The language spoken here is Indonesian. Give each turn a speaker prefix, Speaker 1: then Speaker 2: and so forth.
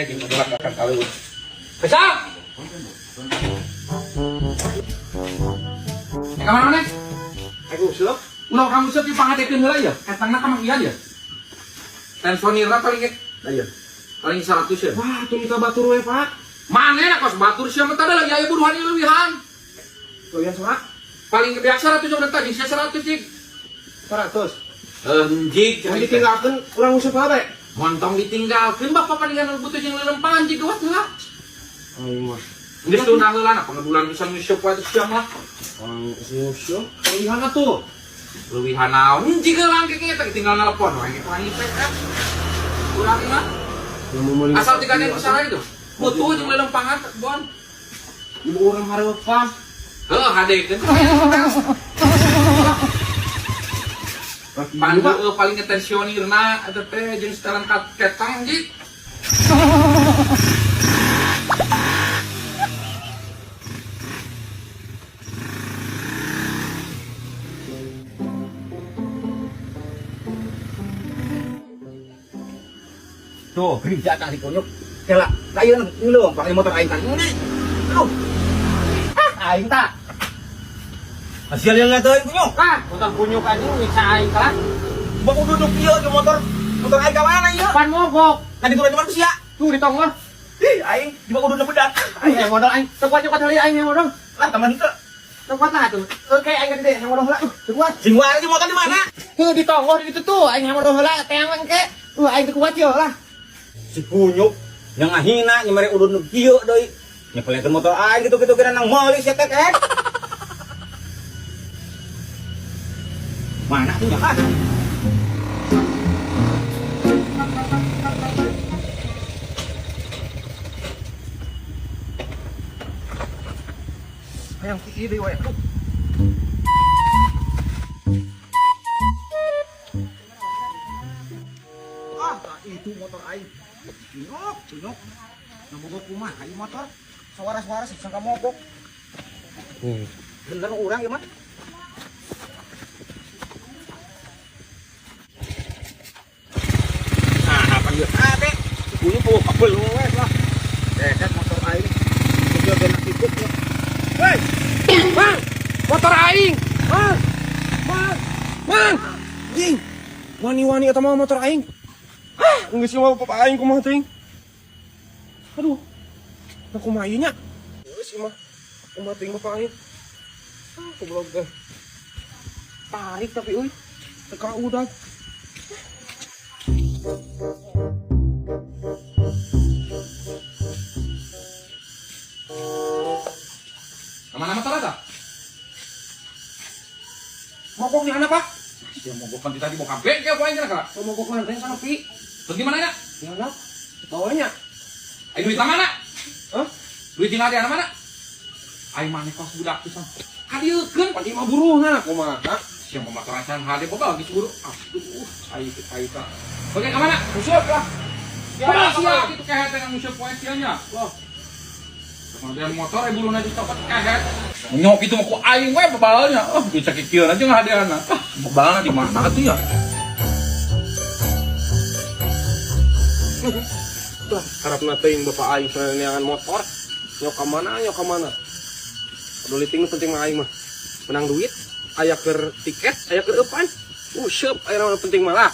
Speaker 1: jeung udah akan kali. Besok. Ka mana maneh?
Speaker 2: Aku useup.
Speaker 1: Ulah kamu useup di pangadekeun heula ya. Etangna ka mang iya dia. Tensionirna paling
Speaker 2: Ayo.
Speaker 1: paling 100 ya.
Speaker 2: Wah, tuh kita batur we, Pak.
Speaker 1: Manehna kos batur sia mah tadi lagi aya buruhan ieu leuwihan.
Speaker 2: Kalian surat
Speaker 1: Paling biasa 100 jeung tadi sia 100 cik.
Speaker 2: 100.
Speaker 1: Anjing,
Speaker 2: Yang ditinggalkan kurang useup bae.
Speaker 1: montong ditinggalkeun bapak palingan butuh jeung leuleumpan cik geuat heula.
Speaker 2: Aing mah.
Speaker 1: Geus tunah heula na pengebulan bisa ngeusyeup wae teh siang lah.
Speaker 2: Orang useup. Kalian atuh.
Speaker 1: Leuwihan naon cik heula engke teh tinggal nelpon wae gitu aing teh kan. Urang mah asal digandeng usaha itu. Butuh jeung leuleumpangan bon.
Speaker 2: Ibu orang hareupan.
Speaker 1: Heuh hadekeun. Paling ngetensionirna eta teh jeung setelan ketang cik.
Speaker 2: Tuh, gereja tadi konyok. Kela, kayeun ngeuleuh pakai motor aing tadi. Aduh. Aing tak. Hasil yang ngateuin kunyuk.
Speaker 1: Motor kunyuk aja nyiksa aing kalah.
Speaker 2: Bang duduk ieu ke motor aing ka mana ieu?
Speaker 1: Pan mogok.
Speaker 2: Tadi turun cuman sia.
Speaker 1: Tuh di tong mah.
Speaker 2: Ih, aing di bang udah bedak.
Speaker 1: Aing yang modal aing. Teu kuat heuli aing yang modal.
Speaker 2: Lah teman itu.
Speaker 1: Teu kuat lah tuh. Kayak aing gede yang modal heula. Teu kuat.
Speaker 2: Sing wae di motor di mana?
Speaker 1: Tuh di tong di ditu tuh aing yang modal heula teang engke. Aing teu kuat ieu lah.
Speaker 2: Si kunyuk yang ngahina nyamari udun kieu deui. Nyepelekeun motor aing gitu-gitu kira nang moal sia teh. Mana punya kan? Hayang ti deui wae. Itu motor aing. Tunjuk. Nambogok kumaha ieu motor? Suara-suara sangka mogok. Bener urang ieu mah. Nah, apa ieu? Teh. Kuyu po kabel we lah. Dedet motor aing. Kudu kena titip ya. Hei! Bang! Motor aing. Bang! Bang! Jing. Wani-wani eta mah motor aing. Enggak sih mau papa aing kumaha teuing. Aduh. Nah kumaha ieu nya? Geus sih mah. Kumaha teuing bapak aing. Goblok teh. Tarik tapi euy. Teka udah.
Speaker 1: Kemana motor eta?
Speaker 2: Mogok di mana, Pak?
Speaker 1: Ya mogok kan tadi bokap bengkel poe nya kala.
Speaker 2: Mogok lantai sana, Pi.
Speaker 1: Terus gimana ya?
Speaker 2: Ya lah. Bawanya.
Speaker 1: Aing duit mana?
Speaker 2: Hah?
Speaker 1: Duit tinggal di mana? Aing maneh kos budak pisan. Kadiekeun
Speaker 2: Pati mah buruhna kumaha?
Speaker 1: siang pemakaran hade boga geus buru. Aduh, ai ka. Oke, ka mana?
Speaker 2: Useup lah.
Speaker 1: Ya, sia kitu kehet dengan museup poe sia nya. Wah. Kemudian motor buluna dicopot kehet. Nyok itu mah ku aing we bebalnya. Oh, bisa kikieun aja ngahadeana. Bebalna di mana atuh ya?
Speaker 2: Lah, harapna teuing bapak aing soneangan motor. Nyok ka mana? Peduli ting penting mah aing mah. Menang duit, aya keur tiket, aya keur eupan. Useup aya penting mah lah.